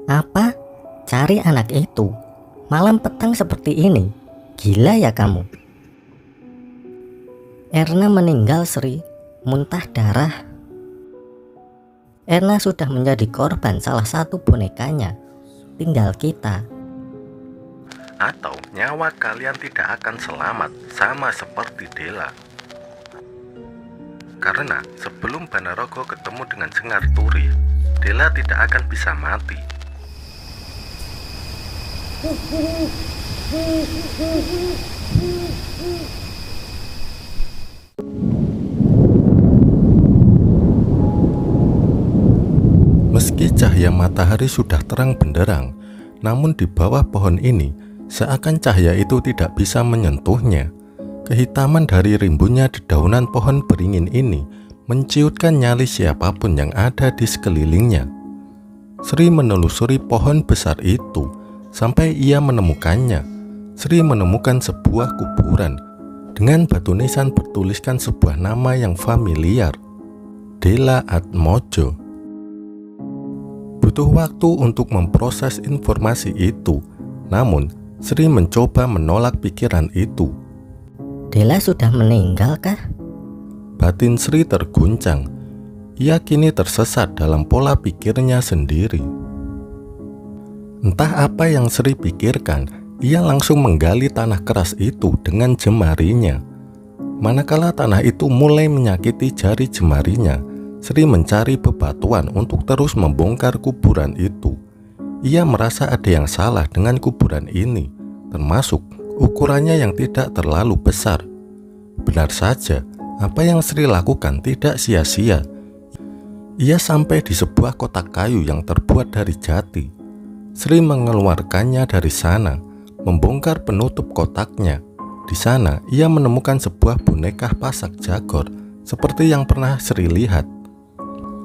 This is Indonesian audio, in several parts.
Apa? Cari anak itu? Malam petang seperti ini? Gila ya kamu. Erna meninggal, Sri. Muntah darah. Erna sudah menjadi korban salah satu bonekanya. Tinggal kita. Atau nyawa kalian tidak akan selamat sama seperti Dela. Karena sebelum Banarogo ketemu dengan Sengar Turi, Dela tidak akan bisa mati. Meski cahaya matahari sudah terang benderang, namun di bawah pohon ini seakan cahaya itu tidak bisa menyentuhnya. Kehitaman dari rimbunnya dedaunan pohon beringin ini menciutkan nyali siapapun yang ada di sekelilingnya. Sri menelusuri pohon besar itu sampai ia menemukannya. Sri menemukan sebuah kuburan dengan batu nisan bertuliskan sebuah nama yang familiar, Dela Atmojo. Butuh waktu untuk memproses informasi itu, namun Sri mencoba menolak pikiran itu. Dela sudah meninggal kah? Batin Sri terguncang. Ia kini tersesat dalam pola pikirnya sendiri. Entah apa yang Sri pikirkan, ia langsung menggali tanah keras itu dengan jemarinya. Manakala tanah itu mulai menyakiti jari jemarinya, Sri mencari bebatuan untuk terus membongkar kuburan itu. Ia merasa ada yang salah dengan kuburan ini, termasuk ukurannya yang tidak terlalu besar. Benar saja, apa yang Sri lakukan tidak sia-sia. Ia sampai di sebuah kotak kayu yang terbuat dari jati. Sri mengeluarkannya dari sana, membongkar penutup kotaknya. Di sana, ia menemukan sebuah boneka pasak jagor, seperti yang pernah Sri lihat.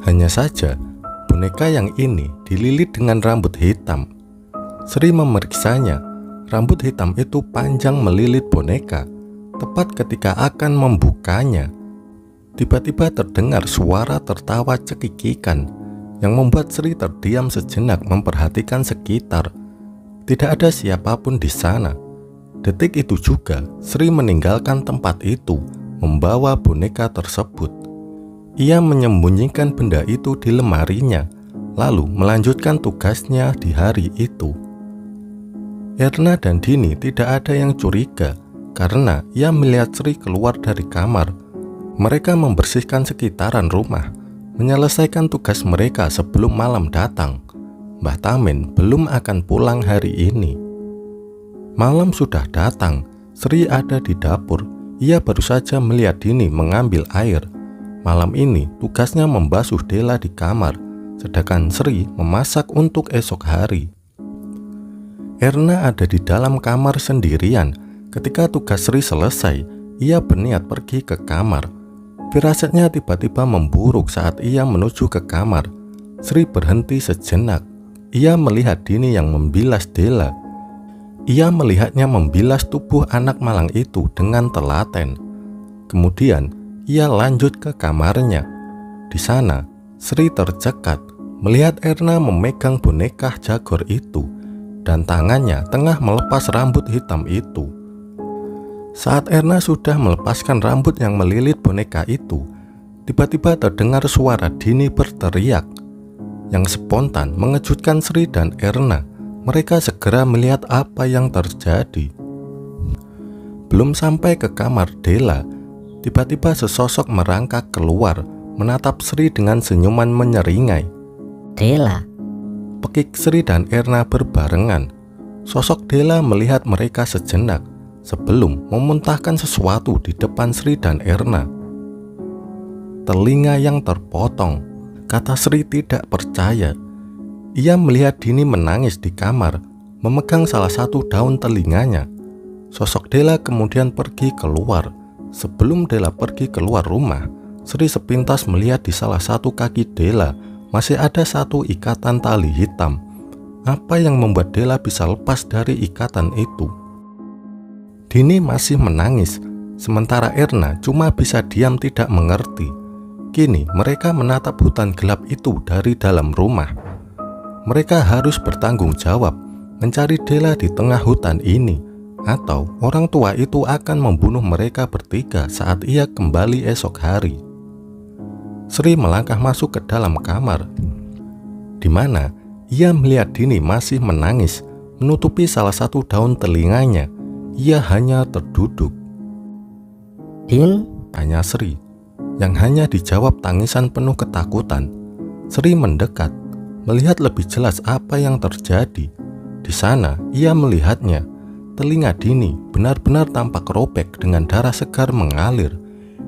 Hanya saja, boneka yang ini dililit dengan rambut hitam. Sri memeriksanya. Rambut hitam itu panjang melilit boneka. Tepat ketika akan membukanya, tiba-tiba terdengar suara tertawa cekikikan yang membuat Sri terdiam sejenak memperhatikan sekitar. Tidak ada siapapun di sana. Detik itu juga Sri meninggalkan tempat itu membawa boneka tersebut. Ia menyembunyikan benda itu di lemarinya, lalu melanjutkan tugasnya di hari itu. Erna dan Dini tidak ada yang curiga karena ia melihat Sri keluar dari kamar. Mereka membersihkan sekitaran rumah, menyelesaikan tugas mereka sebelum malam datang. Mbah Tamin belum akan pulang hari ini. Malam sudah datang. Sri ada di dapur. Ia baru saja melihat Dini mengambil air. Malam ini tugasnya membasuh Dela di kamar, sedangkan Sri memasak untuk esok hari. Erna ada di dalam kamar sendirian. Ketika tugas Sri selesai, ia berniat pergi ke kamar. Firasatnya tiba-tiba memburuk saat ia menuju ke kamar. Sri berhenti sejenak. Ia melihat Dini yang membilas Dela. Ia melihatnya membilas tubuh anak malang itu dengan telaten. Kemudian, ia lanjut ke kamarnya. Di sana, Sri tercekat melihat Erna memegang boneka jagor itu dan tangannya tengah melepas rambut hitam itu. Saat Erna sudah melepaskan rambut yang melilit boneka itu, tiba-tiba terdengar suara Dini berteriak yang spontan mengejutkan Sri dan Erna. Mereka segera melihat apa yang terjadi. Belum sampai ke kamar Dela, tiba-tiba sesosok merangkak keluar, menatap Sri dengan senyuman menyeringai. Dela. Pekik Sri dan Erna berbarengan. Sosok Dela melihat mereka sejenak sebelum memuntahkan sesuatu di depan Sri dan Erna. Telinga yang terpotong, kata Sri tidak percaya. Ia melihat Dini menangis di kamar, memegang salah satu daun telinganya. Sosok Dela kemudian pergi keluar. Sebelum Dela pergi keluar rumah, Sri sepintas melihat di salah satu kaki Dela masih ada satu ikatan tali hitam. Apa yang membuat Dela bisa lepas dari ikatan itu? Dini masih menangis, sementara Erna cuma bisa diam tidak mengerti. Kini mereka menatap hutan gelap itu dari dalam rumah. mereka harus bertanggung jawab mencari Della di tengah hutan ini, atau orang tua itu akan membunuh mereka bertiga saat ia kembali esok hari. Sri melangkah masuk ke dalam kamar, di mana ia melihat Dini masih menangis, menutupi salah satu daun telinganya. Ia hanya terduduk. "Din?" tanya Sri, yang hanya dijawab tangisan penuh ketakutan. Sri mendekat, melihat lebih jelas apa yang terjadi. Di sana, ia melihatnya. Telinga Dini benar-benar tampak robek dengan darah segar mengalir.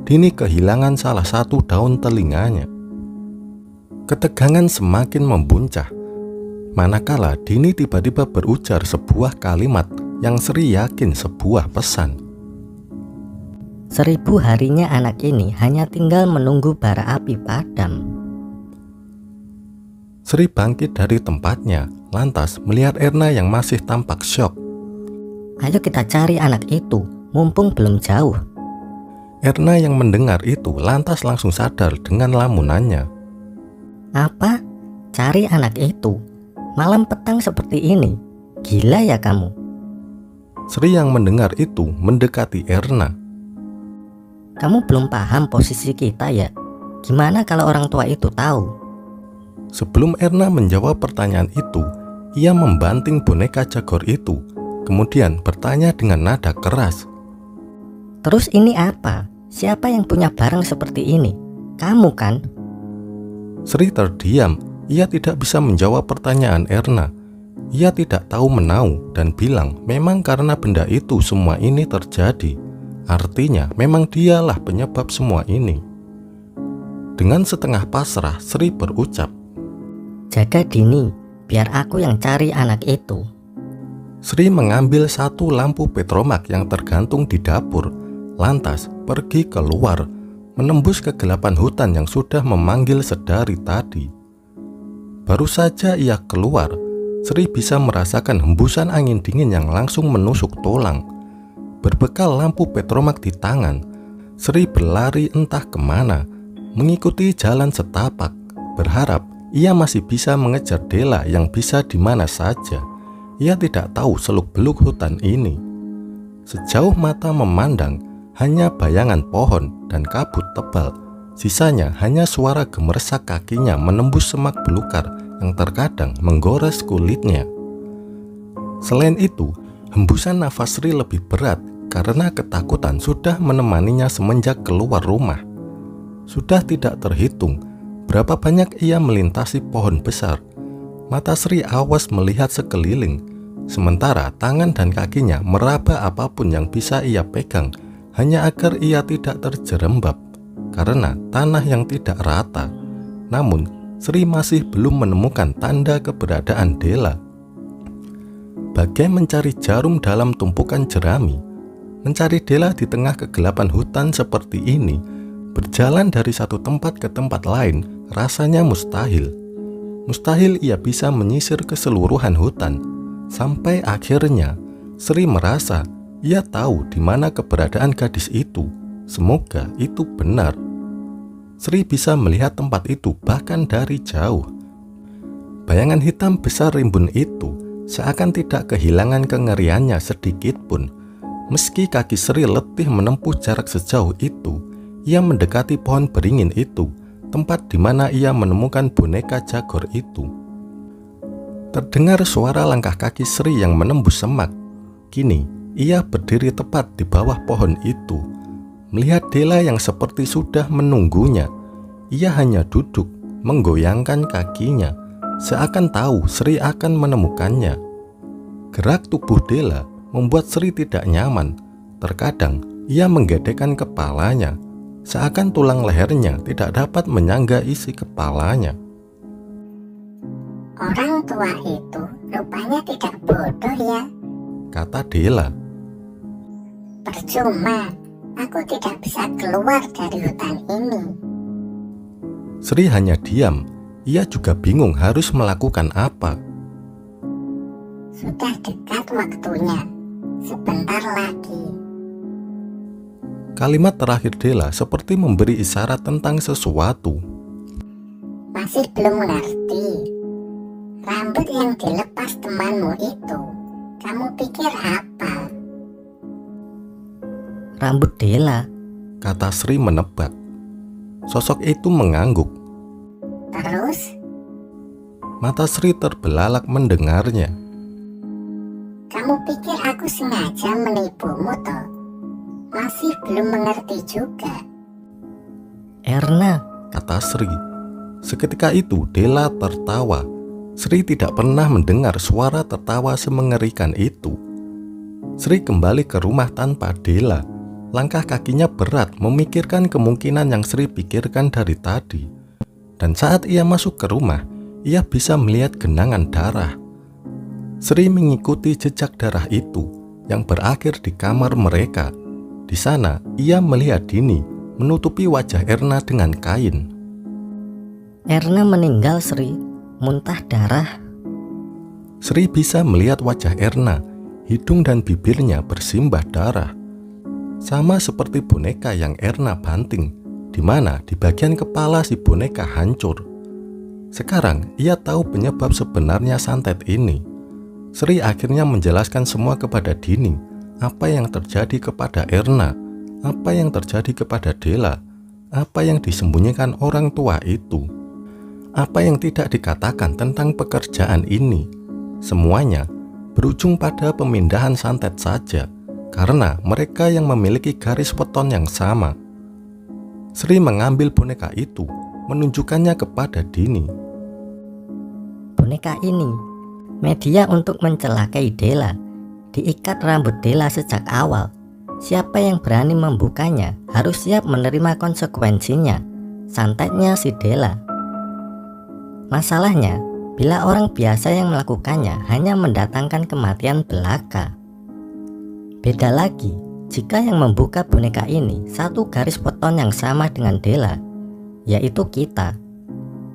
Dini kehilangan salah satu daun telinganya. Ketegangan semakin membuncah, manakala Dini tiba-tiba berujar sebuah kalimat yang Sri yakin sebuah pesan. 1000 harinya anak ini hanya tinggal menunggu bara api padam. Sri bangkit dari tempatnya, lantas melihat Erna yang masih tampak syok. "Ayo kita cari anak itu, mumpung belum jauh." Erna yang mendengar itu lantas langsung sadar dengan lamunannya. "Apa? Cari anak itu? Malam petang seperti ini? Gila ya kamu?" Sri yang mendengar itu mendekati Erna. "Kamu belum paham posisi kita ya? Gimana kalau orang tua itu tahu?" Sebelum Erna menjawab pertanyaan itu, ia membanting boneka Jagor itu, kemudian bertanya dengan nada keras. "Terus ini apa? Siapa yang punya barang seperti ini? Kamu kan?" Sri terdiam, ia tidak bisa menjawab pertanyaan Erna. Ia tidak tahu menau dan bilang memang karena benda itu semua ini terjadi. Artinya memang dialah penyebab semua ini. Dengan setengah pasrah, Sri berucap, "Jaga Dini, biar aku yang cari anak itu." Sri mengambil satu lampu petromak yang tergantung di dapur, lantas pergi keluar, menembus kegelapan hutan yang sudah memanggil sedari tadi. Baru saja ia keluar, Sri bisa merasakan hembusan angin dingin yang langsung menusuk tulang. Berbekal lampu petromak di tangan, Sri berlari entah kemana, mengikuti jalan setapak, berharap ia masih bisa mengejar Della yang bisa di mana saja. Ia tidak tahu seluk-beluk hutan ini. Sejauh mata memandang, hanya bayangan pohon dan kabut tebal. Sisanya hanya suara gemersak kakinya menembus semak belukar yang terkadang menggores kulitnya. Selain itu, hembusan nafas Sri lebih berat karena ketakutan sudah menemaninya semenjak keluar rumah. Sudah tidak terhitung berapa banyak ia melintasi pohon besar. Mata Sri awas melihat sekeliling, sementara tangan dan kakinya meraba apapun yang bisa ia pegang, hanya agar ia tidak terjerembab karena tanah yang tidak rata. Namun Sri masih belum menemukan tanda keberadaan Della. Bagai mencari jarum dalam tumpukan jerami, mencari Della di tengah kegelapan hutan seperti ini, berjalan dari satu tempat ke tempat lain rasanya mustahil. Mustahil ia bisa menyisir keseluruhan hutan. Sampai akhirnya Sri merasa ia tahu di mana keberadaan gadis itu. Semoga itu benar. Sri bisa melihat tempat itu bahkan dari jauh. Bayangan hitam besar rimbun itu seakan tidak kehilangan kengeriannya sedikit pun. Meski kaki Sri letih menempuh jarak sejauh itu, ia mendekati pohon beringin itu, tempat di mana ia menemukan boneka Jagor itu. Terdengar suara langkah kaki Sri yang menembus semak. Kini ia berdiri tepat di bawah pohon itu, melihat Della yang seperti sudah menunggunya. Ia hanya duduk, menggoyangkan kakinya, seakan tahu Sri akan menemukannya. Gerak tubuh Della membuat Sri tidak nyaman. Terkadang ia menggedekkan kepalanya, seakan tulang lehernya tidak dapat menyangga isi kepalanya. "Orang tua itu rupanya tidak bodoh ya," kata Della. "Percuma, aku tidak bisa keluar dari hutan ini." Sri hanya diam. Ia juga bingung harus melakukan apa. "Sudah dekat waktunya, sebentar lagi." Kalimat terakhir Della seperti memberi isyarat tentang sesuatu. "Masih belum mengerti. Rambut yang dilepas temanmu itu, kamu pikir apa? Rambut Dela. kata Sri menebak. Sosok itu mengangguk. Terus, Mata Sri terbelalak mendengarnya. kamu pikir aku sengaja menipumu toh? Masih belum mengerti juga. Erna, Kata Sri. Seketika itu Dela tertawa. Sri tidak pernah mendengar suara tertawa semengerikan itu. Sri kembali ke rumah tanpa Dela. Langkah kakinya berat memikirkan kemungkinan yang Sri pikirkan dari tadi. Dan saat ia masuk ke rumah, ia bisa melihat genangan darah. Sri mengikuti jejak darah itu yang berakhir di kamar mereka. Di sana, ia melihat Dini menutupi wajah Erna dengan kain. Erna meninggal Sri, muntah darah. Sri bisa melihat wajah Erna, hidung dan bibirnya bersimbah darah. Sama seperti boneka yang Erna banting, di mana di bagian kepala si boneka hancur. Sekarang ia tahu penyebab sebenarnya santet ini. Sri akhirnya menjelaskan semua kepada Dini, apa yang terjadi kepada Erna, apa yang terjadi kepada Dela, apa yang disembunyikan orang tua itu, apa yang tidak dikatakan tentang pekerjaan ini. Semuanya berujung pada pemindahan santet saja, karena mereka yang memiliki garis weton yang sama. Sri mengambil boneka itu, menunjukkannya kepada Dini. Boneka ini, media untuk mencelakai Dela. Diikat rambut Dela sejak awal. Siapa yang berani membukanya harus siap menerima konsekuensinya. Santetnya si Dela. Masalahnya, bila orang biasa yang melakukannya hanya mendatangkan kematian belaka. Beda lagi, jika yang membuka boneka ini satu garis weton yang sama dengan Dela, yaitu kita.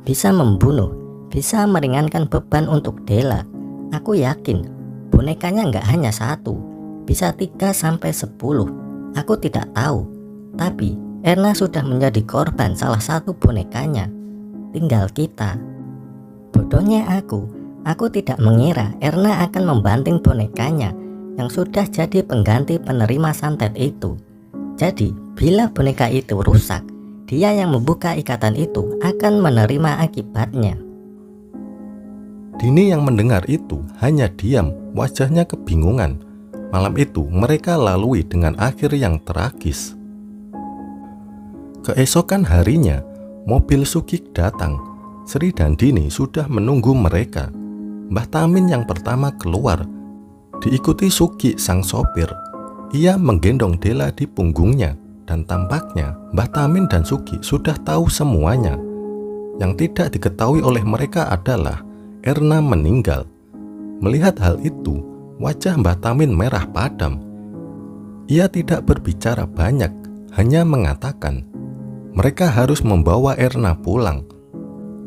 Bisa membunuh, bisa meringankan beban untuk Dela. Aku yakin bonekanya nggak hanya satu, bisa 3-10. Aku tidak tahu, tapi Erna sudah menjadi korban salah satu bonekanya. Tinggal kita. Bodohnya aku tidak mengira Erna akan membanting bonekanya yang sudah jadi pengganti penerima santet itu. Jadi, bila boneka itu rusak, dia yang membuka ikatan itu akan menerima akibatnya. Dini yang mendengar itu hanya diam, wajahnya kebingungan. Malam itu mereka lalui dengan akhir yang tragis. Keesokan harinya, mobil Sugik datang. Sri dan Dini sudah menunggu mereka. Mbah Tamin yang pertama keluar, diikuti Sugi sang sopir. Ia menggendong Dela di punggungnya, dan tampaknya Mbah Tamin dan Sugi sudah tahu semuanya. Yang tidak diketahui oleh mereka adalah Erna meninggal. Melihat hal itu, wajah Mbah Tamin merah padam. Ia tidak berbicara banyak, hanya mengatakan, mereka harus membawa Erna pulang.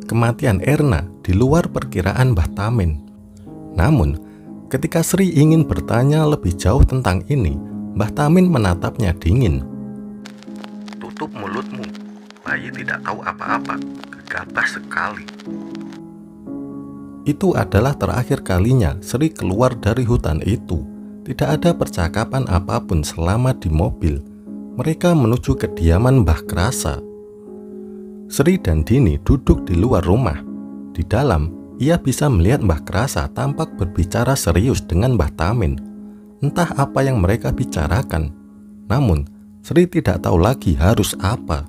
Kematian Erna di luar perkiraan Mbah Tamin. Namun, ketika Sri ingin bertanya lebih jauh tentang ini, Mbah Tamin menatapnya dingin. Tutup mulutmu, bayi tidak tahu apa-apa, gegabah sekali. Itu adalah terakhir kalinya Sri keluar dari hutan itu. Tidak ada percakapan apapun selama di mobil. Mereka menuju kediaman Mbah Krasa. Sri dan Dini duduk di luar rumah. Di dalam, ia bisa melihat Mbah Krasa tampak berbicara serius dengan Mbah Tamin. Entah apa yang mereka bicarakan. Namun, Sri tidak tahu lagi harus apa.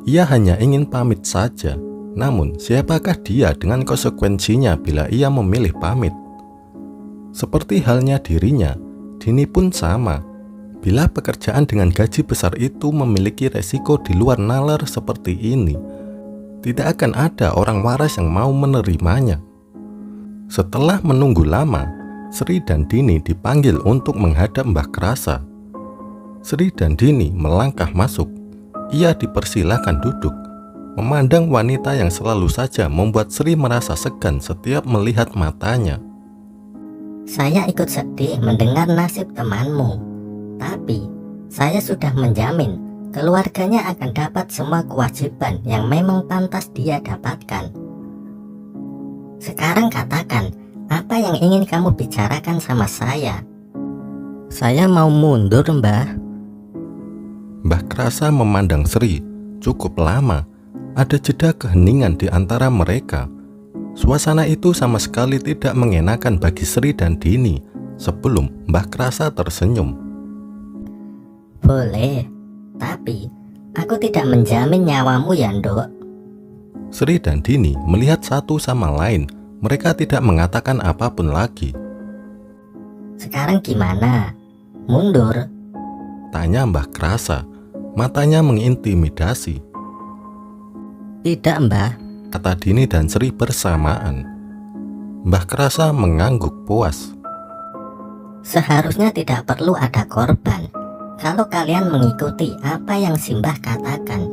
Ia hanya ingin pamit saja. Namun, siapakah dia dengan konsekuensinya bila ia memilih pamit? Seperti halnya dirinya, Dini pun sama. Bila pekerjaan dengan gaji besar itu memiliki resiko di luar nalar seperti ini, tidak akan ada orang waras yang mau menerimanya. Setelah menunggu lama, Sri dan Dini dipanggil untuk menghadap Mbah Krasa. Sri dan Dini melangkah masuk. Ia dipersilahkan duduk. Memandang wanita yang selalu saja membuat Sri merasa segan setiap melihat matanya. Saya ikut sedih mendengar nasib temanmu, tapi saya sudah menjamin keluarganya akan dapat semua kewajiban yang memang pantas dia dapatkan. Sekarang katakan, apa yang ingin kamu bicarakan sama saya? Saya mau mundur, Mbah. Mbah Krasa memandang Sri cukup lama. Ada jeda keheningan di antara mereka. Suasana itu sama sekali tidak mengenakan bagi Sri dan Dini sebelum Mbah Krasa tersenyum. Boleh, tapi aku tidak menjamin nyawamu ya, Nduk. Sri dan Dini melihat satu sama lain. Mereka tidak mengatakan apapun lagi. Sekarang gimana? Mundur? Tanya Mbah Krasa. Matanya mengintimidasi. Tidak, Mbah. Kata Dini dan Sri bersamaan. Mbah Krasa mengangguk puas. Seharusnya tidak perlu ada korban kalau kalian mengikuti apa yang Simbah katakan.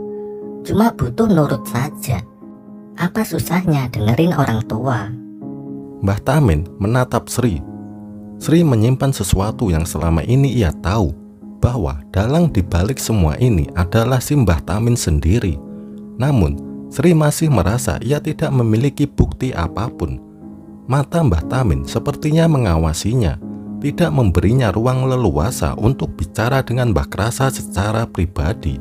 Cuma butuh nurut saja. Apa susahnya dengerin orang tua? Mbah Tamin menatap Sri. Sri menyimpan sesuatu yang selama ini ia tahu, bahwa dalang dibalik semua ini adalah si Mbah Tamin sendiri. Namun Sri masih merasa ia tidak memiliki bukti apapun. Mata Mbah Tamin sepertinya mengawasinya, tidak memberinya ruang leluasa untuk bicara dengan Mbah Krasa secara pribadi.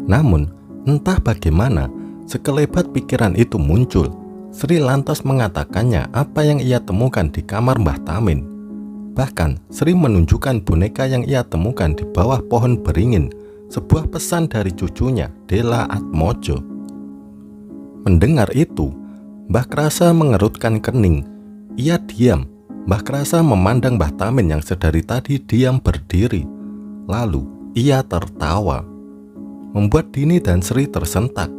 Namun entah bagaimana, sekelebat pikiran itu muncul. Sri lantas mengatakannya apa yang ia temukan di kamar Mbah Tamin. Bahkan Sri menunjukkan boneka yang ia temukan di bawah pohon beringin, sebuah pesan dari cucunya, Dela Atmojo. Mendengar itu, Mbah Krasa mengerutkan kening. Ia diam. Mbah Krasa memandang Mbah Tamin yang sedari tadi diam berdiri. Lalu ia tertawa, membuat Dini dan Sri tersentak.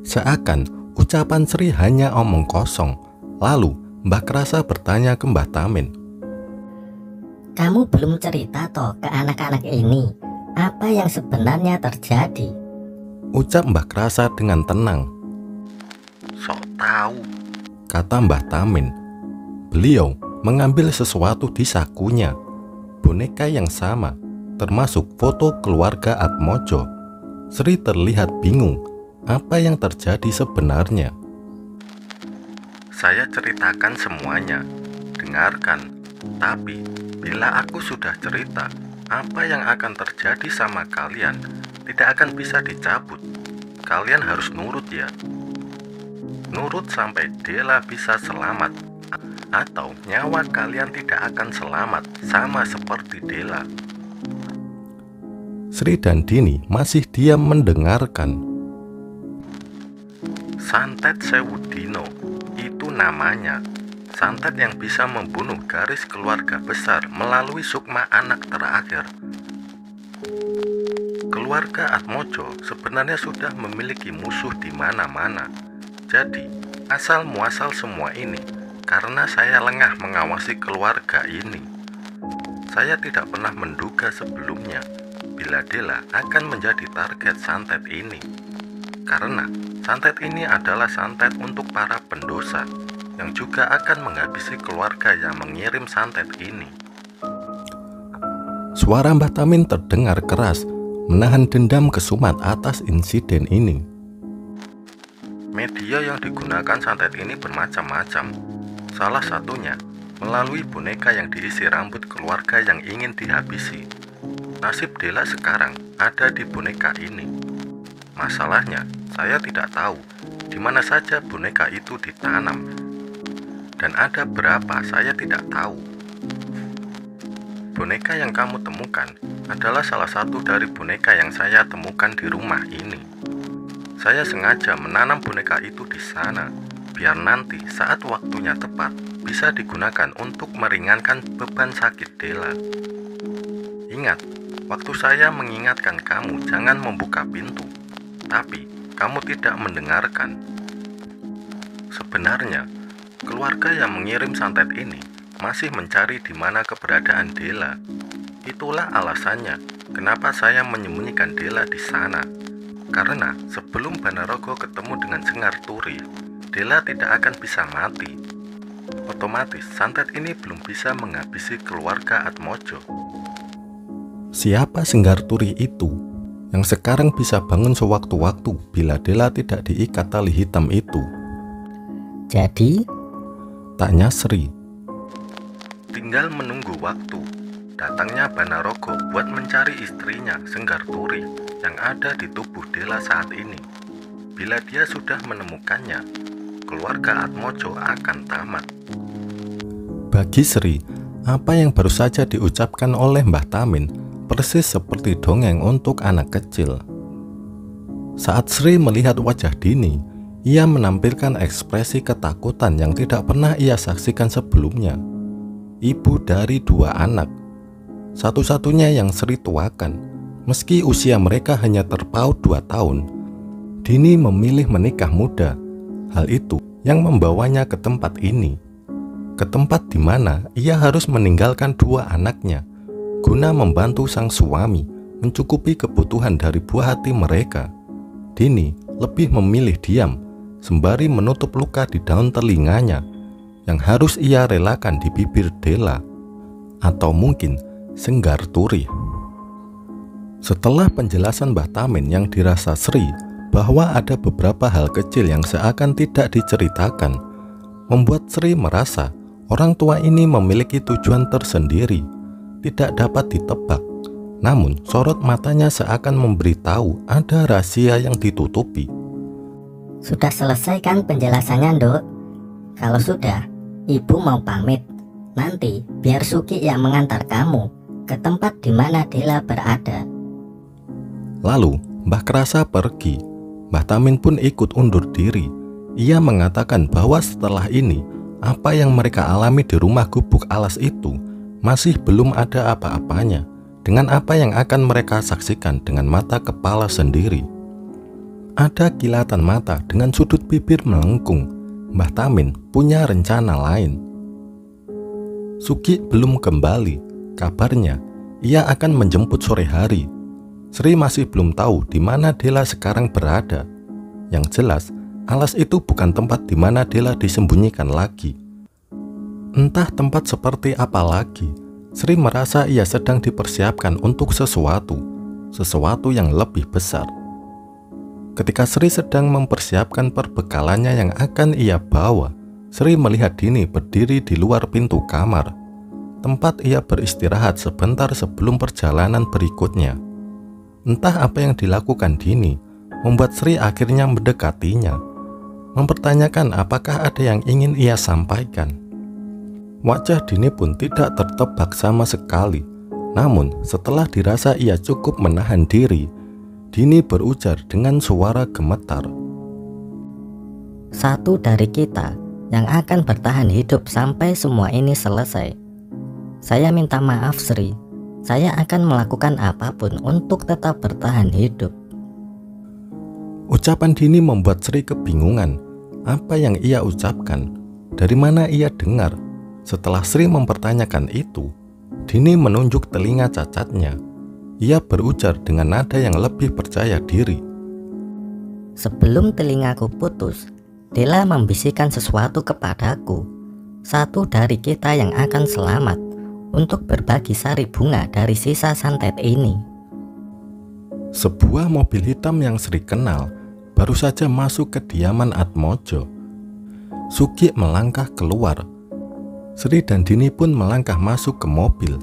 Seakan ucapan Sri hanya omong kosong. Lalu Mbah Krasa bertanya ke Mbah Tamin. Kamu belum cerita toh ke anak-anak ini apa yang sebenarnya terjadi? Ucap Mbah Krasa dengan tenang. Sok tahu, kata Mbah Tamin. Beliau mengambil sesuatu di sakunya, boneka yang sama, termasuk foto keluarga Atmojo. Sri terlihat bingung, apa yang terjadi sebenarnya. Saya ceritakan semuanya, dengarkan. Tapi bila aku sudah cerita, apa yang akan terjadi sama kalian tidak akan bisa dicabut. Kalian harus nurut ya. Nurut sampai Dela bisa selamat, atau nyawa kalian tidak akan selamat sama seperti Dela. Sri dan Dini masih diam mendengarkan. Santet Sewudino, itu namanya. Santet yang bisa membunuh garis keluarga besar melalui sukma anak terakhir. Keluarga Atmojo sebenarnya sudah memiliki musuh di mana-mana. Jadi, asal muasal semua ini karena saya lengah mengawasi keluarga ini. Saya tidak pernah menduga sebelumnya bila Dela akan menjadi target santet ini. Karena santet ini adalah santet untuk para pendosa yang juga akan menghabisi keluarga yang mengirim santet ini. Suara Mbah Tamin terdengar keras, menahan dendam kesumat atas insiden ini. Media yang digunakan santet ini bermacam-macam. Salah satunya melalui boneka yang diisi rambut keluarga yang ingin dihabisi. Nasib Dela sekarang ada di boneka ini. Masalahnya, saya tidak tahu di mana saja boneka itu ditanam. Dan ada berapa saya tidak tahu. Boneka yang kamu temukan adalah salah satu dari boneka yang saya temukan di rumah ini. Saya sengaja menanam boneka itu di sana, biar nanti saat waktunya tepat bisa digunakan untuk meringankan beban sakit Dela. Ingat, waktu saya mengingatkan kamu jangan membuka pintu, tapi kamu tidak mendengarkan. Sebenarnya, keluarga yang mengirim santet ini masih mencari di mana keberadaan Dela. Itulah alasannya kenapa saya menyembunyikan Dela di sana. Karena sebelum Banarogo ketemu dengan Senggar Turi, Dela tidak akan bisa mati. Otomatis santet ini belum bisa menghabisi keluarga Atmojo. Siapa Senggar Turi itu yang sekarang bisa bangun sewaktu-waktu bila Dela tidak diikat tali hitam itu? Jadi Tanya Sri. Tinggal menunggu waktu datangnya Banarogo buat mencari istrinya Senggarturi yang ada di tubuh Dela saat ini. Bila dia sudah menemukannya, keluarga Atmojo akan tamat. Bagi Sri, apa yang baru saja diucapkan oleh Mbah Tamin persis seperti dongeng untuk anak kecil. Saat Sri melihat wajah Dini, ia menampilkan ekspresi ketakutan yang tidak pernah ia saksikan sebelumnya. Ibu dari 2 anak, satu-satunya yang Sri tuakan, meski usia mereka hanya terpaut 2 tahun. Dini memilih menikah muda. Hal itu yang membawanya ke tempat ini, ke tempat di mana ia harus meninggalkan 2 anaknya guna membantu sang suami mencukupi kebutuhan dari buah hati mereka. Dini lebih memilih diam sembari menutup luka di daun telinganya yang harus ia relakan di bibir Dela, atau mungkin Senggarturi. Setelah penjelasan Mbah Tamin yang dirasa Sri bahwa ada beberapa hal kecil yang seakan tidak diceritakan, membuat Sri merasa orang tua ini memiliki tujuan tersendiri, tidak dapat ditebak. Namun sorot matanya seakan memberitahu ada rahasia yang ditutupi. Sudah selesai kan penjelasannya, Nduk? Kalau sudah, Ibu mau pamit. Nanti biar Suki yang mengantar kamu ke tempat di mana Dela berada. Lalu Mbah Krasa pergi. Mbah Tamin pun ikut undur diri. Ia mengatakan bahwa setelah ini, apa yang mereka alami di rumah gubuk alas itu masih belum ada apa-apanya dengan apa yang akan mereka saksikan dengan mata kepala sendiri. Ada kilatan mata dengan sudut bibir melengkung. Mbah Tamin punya rencana lain. Suki belum kembali. Kabarnya ia akan menjemput sore hari. Sri masih belum tahu di mana Dela sekarang berada. Yang jelas, alas itu bukan tempat di mana Dela disembunyikan lagi. Entah tempat seperti apa lagi. Sri merasa ia sedang dipersiapkan untuk sesuatu yang lebih besar. Ketika Sri sedang mempersiapkan perbekalannya yang akan ia bawa, Sri melihat Dini berdiri di luar pintu kamar, tempat ia beristirahat sebentar sebelum perjalanan berikutnya. Entah apa yang dilakukan Dini, membuat Sri akhirnya mendekatinya, mempertanyakan apakah ada yang ingin ia sampaikan. Wajah Dini pun tidak tertebak sama sekali. Namun setelah dirasa ia cukup menahan diri, Dini berujar dengan suara gemetar. Satu dari kita yang akan bertahan hidup sampai semua ini selesai. Saya minta maaf, Sri. Saya akan melakukan apapun untuk tetap bertahan hidup. Ucapan Dini membuat Sri kebingungan. Apa yang ia ucapkan? Dari mana ia dengar? Setelah Sri mempertanyakan itu, Dini menunjuk telinga cacatnya. Ia berujar dengan nada yang lebih percaya diri. Sebelum telingaku putus, Dela membisikkan sesuatu kepadaku. Satu dari kita yang akan selamat untuk berbagi sari bunga dari sisa santet ini. Sebuah mobil hitam yang Sri kenal baru saja masuk ke kediaman Atmojo. Suki melangkah keluar. Sri dan Dini pun melangkah masuk ke mobil.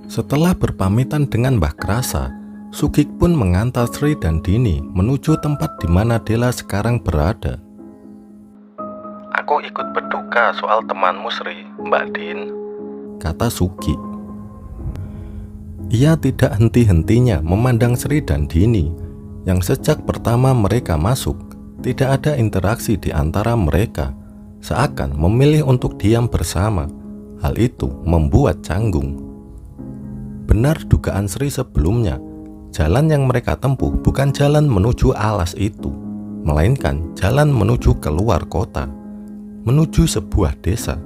Setelah berpamitan dengan Mbah Krasa, Sugik pun mengantar Sri dan Dini menuju tempat di mana Dela sekarang berada. Aku ikut berduka soal temanmu, Sri, Mbak Din, kata Suki. Ia tidak henti-hentinya memandang Sri dan Dini, yang sejak pertama mereka masuk, tidak ada interaksi di antara mereka, seakan memilih untuk diam bersama. Hal itu membuat canggung. Benar dugaan Sri sebelumnya, jalan yang mereka tempuh bukan jalan menuju alas itu, melainkan jalan menuju keluar kota, menuju sebuah desa.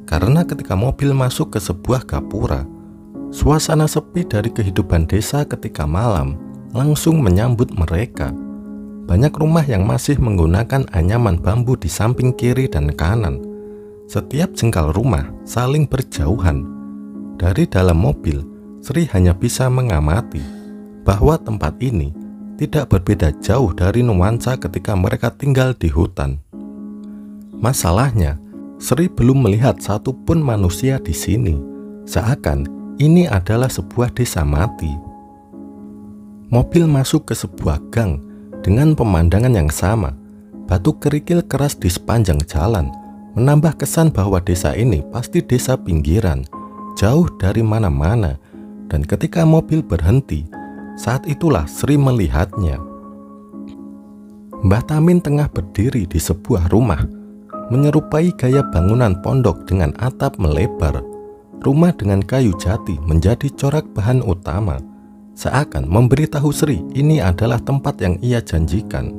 Karena ketika mobil masuk ke sebuah gapura, suasana sepi dari kehidupan desa ketika malam langsung menyambut mereka. Banyak rumah yang masih menggunakan anyaman bambu di samping kiri dan kanan. Setiap jengkal rumah saling berjauhan. Dari dalam mobil, Sri hanya bisa mengamati bahwa tempat ini tidak berbeda jauh dari nuansa ketika mereka tinggal di hutan. Masalahnya, Sri belum melihat satupun manusia di sini, seakan ini adalah sebuah desa mati. Mobil masuk ke sebuah gang dengan pemandangan yang sama. Batu kerikil keras di sepanjang jalan menambah kesan bahwa desa ini pasti desa pinggiran, jauh dari mana-mana. Dan ketika mobil berhenti, saat itulah Sri melihatnya. Mbah Tamin tengah berdiri di sebuah rumah, menyerupai gaya bangunan pondok dengan atap melebar. Rumah dengan kayu jati menjadi corak bahan utama, seakan memberitahu Sri ini adalah tempat yang ia janjikan.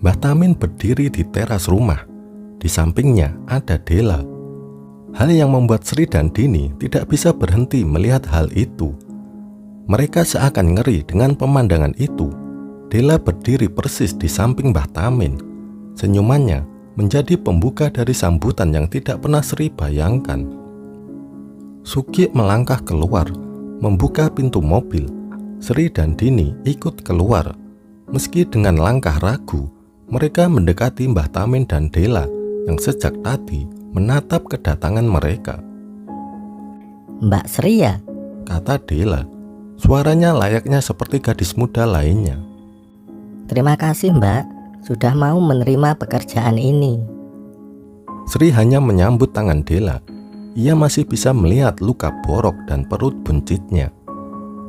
Mbah Tamin berdiri di teras rumah. Di sampingnya ada Dela. Hal yang membuat Sri dan Dini tidak bisa berhenti melihat hal itu. Mereka seakan ngeri dengan pemandangan itu. Dela berdiri persis di samping Mbah Tamin. Senyumannya menjadi pembuka dari sambutan yang tidak pernah Sri bayangkan. Sugi melangkah keluar, membuka pintu mobil. Sri dan Dini ikut keluar. Meski dengan langkah ragu, mereka mendekati Mbah Tamin dan Dela yang sejak tadi menatap kedatangan mereka. Mbak Sri ya? Kata Dela. Suaranya layaknya seperti gadis muda lainnya. Terima kasih Mbak, sudah mau menerima pekerjaan ini. Sri hanya menyambut tangan Dela. Ia masih bisa melihat luka borok dan perut buncitnya.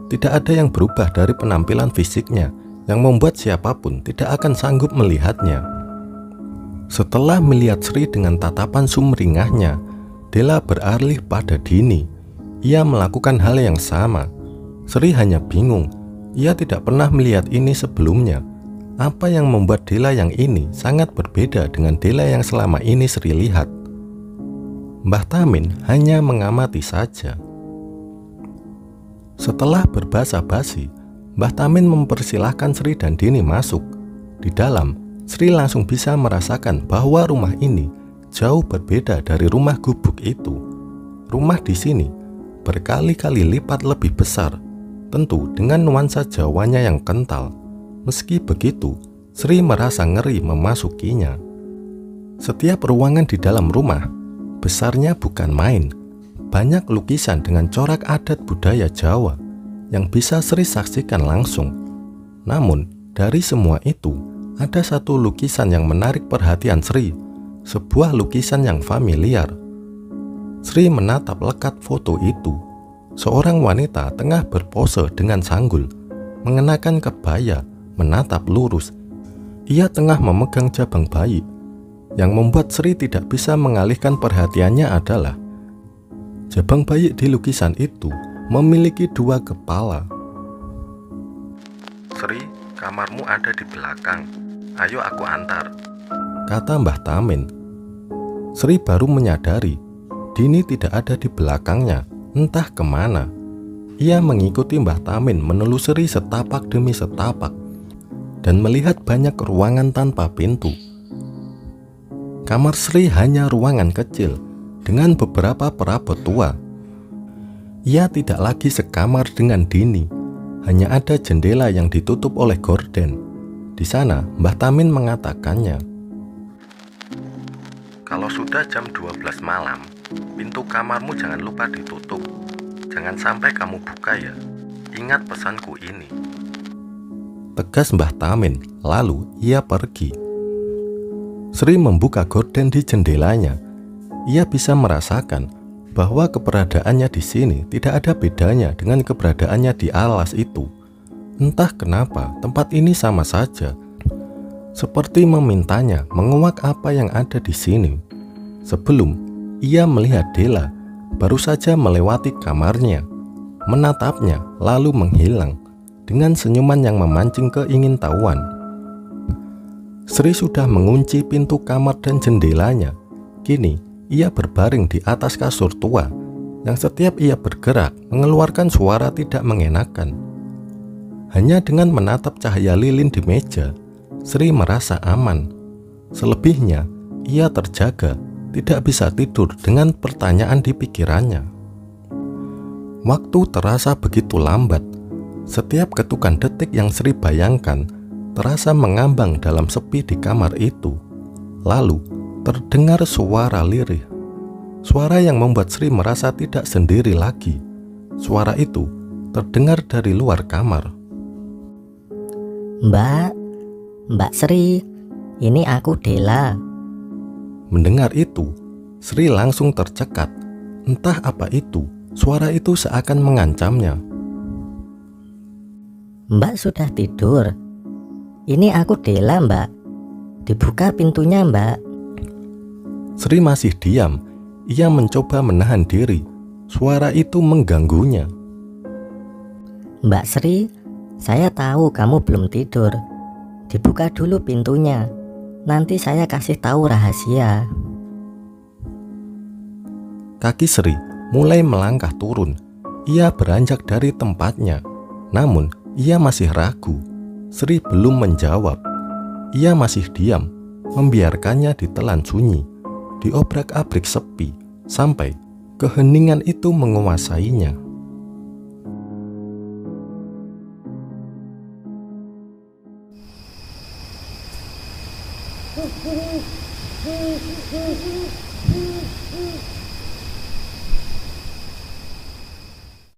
Tidak ada yang berubah dari penampilan fisiknya yang membuat siapapun tidak akan sanggup melihatnya. Setelah melihat Sri dengan tatapan sumringahnya, Dela beralih pada Dini. Ia melakukan hal yang sama. Sri hanya bingung. Ia tidak pernah melihat ini sebelumnya. Apa yang membuat Dela yang ini sangat berbeda dengan Dela yang selama ini Sri lihat? Mbah Tamin hanya mengamati saja. Setelah berbasa-basi, Mbah Tamin mempersilahkan Sri dan Dini masuk. Di dalam, Sri langsung bisa merasakan bahwa rumah ini jauh berbeda dari rumah gubuk itu. Rumah di sini berkali-kali lipat lebih besar, tentu dengan nuansa Jawanya yang kental. Meski begitu, Sri merasa ngeri memasukinya. Setiap ruangan di dalam rumah, besarnya bukan main. Banyak lukisan dengan corak adat budaya Jawa yang bisa Sri saksikan langsung. Namun, dari semua itu, ada satu lukisan yang menarik perhatian Sri. Sebuah lukisan yang familiar. Sri menatap lekat foto itu. Seorang wanita tengah berpose dengan sanggul, mengenakan kebaya, menatap lurus. Ia tengah memegang jabang bayi. Yang membuat Sri tidak bisa mengalihkan perhatiannya adalah jabang bayi di lukisan itu memiliki dua kepala. Sri, kamarmu ada di belakang. Ayo aku antar, kata Mbah Tamin. Sri baru menyadari Dini tidak ada di belakangnya, entah kemana. Ia mengikuti Mbah Tamin menelusuri setapak demi setapak dan melihat banyak ruangan tanpa pintu. Kamar Sri hanya ruangan kecil dengan beberapa perabot tua. Ia tidak lagi sekamar dengan Dini. Hanya ada jendela yang ditutup oleh gorden. Di sana Mbah Tamin mengatakannya, kalau sudah jam 12 malam, pintu kamarmu jangan lupa ditutup. Jangan sampai kamu buka ya. Ingat pesanku ini, tegas Mbah Tamin. Lalu ia pergi. Sri membuka gorden di jendelanya. Ia bisa merasakan bahwa keberadaannya di sini tidak ada bedanya dengan keberadaannya di alas itu. Entah kenapa tempat ini sama saja, seperti memintanya menguak apa yang ada di sini. Sebelum ia melihat Dela, baru saja melewati kamarnya, menatapnya lalu menghilang dengan senyuman yang memancing keingintahuan. Sri sudah mengunci pintu kamar dan jendelanya. Kini ia berbaring di atas kasur tua yang setiap ia bergerak mengeluarkan suara tidak mengenakan. Hanya dengan menatap cahaya lilin di meja, Sri merasa aman. Selebihnya, ia terjaga, tidak bisa tidur dengan pertanyaan di pikirannya. Waktu terasa begitu lambat. Setiap ketukan detik yang Sri bayangkan terasa mengambang dalam sepi di kamar itu. Lalu, terdengar suara lirih. Suara yang membuat Sri merasa tidak sendiri lagi. Suara itu terdengar dari luar kamar. Mbak Sri, ini aku Dela. Mendengar itu, Sri langsung tercekat. Entah apa itu, suara itu seakan mengancamnya. Mbak sudah tidur. Ini aku Dela, Mbak. Dibuka pintunya, Mbak. Sri masih diam. Ia mencoba menahan diri. Suara itu mengganggunya. Mbak Sri, saya tahu kamu belum tidur. Dibuka dulu pintunya. Nanti saya kasih tahu rahasia. Kaki Sri mulai melangkah turun. Ia beranjak dari tempatnya. Namun, ia masih ragu. Sri belum menjawab. Ia masih diam, membiarkannya ditelan sunyi, diobrak-abrik sepi, sampai keheningan itu menguasainya.